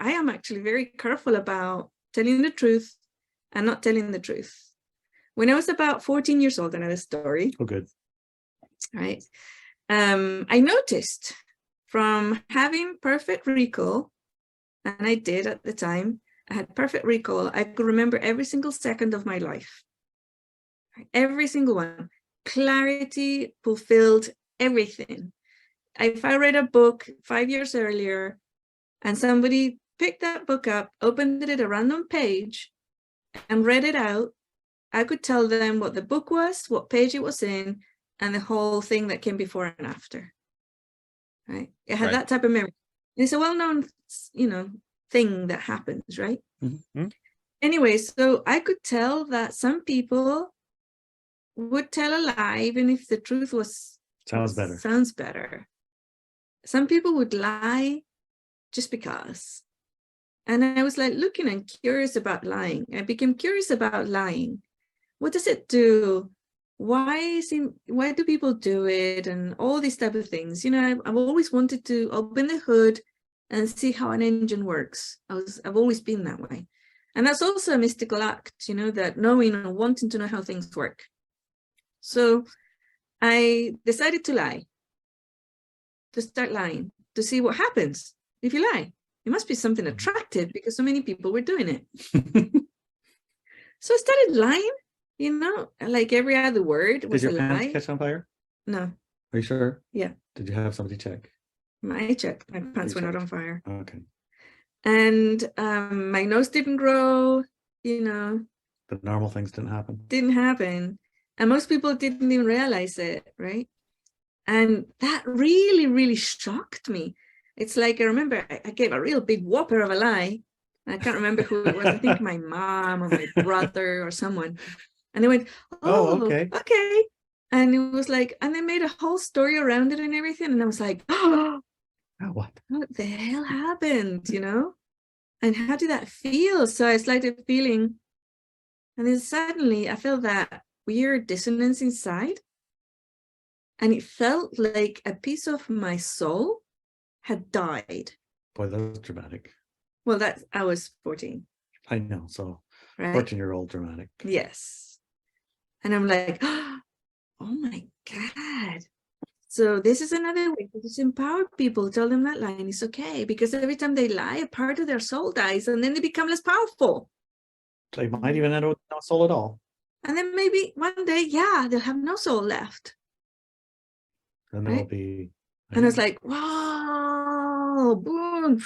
I am actually very careful about telling the truth and not telling the truth. When I was about 14 years old, another story. Oh, good. Right. I noticed from having perfect recall, and I did at the time, I had perfect recall. I could remember every single second of my life. Every single one. Clarity, fulfilled, everything. If I read a book 5 years earlier and somebody picked that book up, opened it at a random page and read it out, I could tell them what the book was, what page it was in, and the whole thing that came before and after. Right? It had that type of memory. And it's a well-known, thing that happens, right? Mm-hmm. Anyway, so I could tell that some people would tell a lie, even if the truth sounds better. Some people would lie just because. And I was like looking and curious about lying. I became curious about lying. What does it do? Why do people do it? And all these type of things. I've always wanted to open the hood and see how an engine works. I've always been that way. And that's also a mystical act, that knowing and wanting to know how things work. So I decided to lie, to start lying, to see what happens if you lie. It must be something attractive because so many people were doing it. So I started lying, like every other word was a lie. Did your pants catch on fire? No. Are you sure? Yeah. Did you have somebody check? I checked. My pants were not on fire. Okay. And my nose didn't grow, The normal things didn't happen. Didn't happen. And most people didn't even realize it, right? And that really, really shocked me. It's like, I remember I gave a real big whopper of a lie. I can't remember who it was. I think my mom or my brother or someone. And they went, okay. And it was like, and they made a whole story around it and everything. And I was like, what the hell happened, And how did that feel? So I started feeling, and then suddenly I felt that weird dissonance inside. And it felt like a piece of my soul had died. Boy, that was dramatic. Well, I was 14. I know, so right? 14-year-old dramatic. Yes. And I'm like, oh my God. So this is another way to disempower people, tell them that lying is okay, because every time they lie, a part of their soul dies and then they become less powerful. They might even end up with no soul at all. And then maybe one day, they'll have no soul left. And there'll be... And I was like, wow, boom.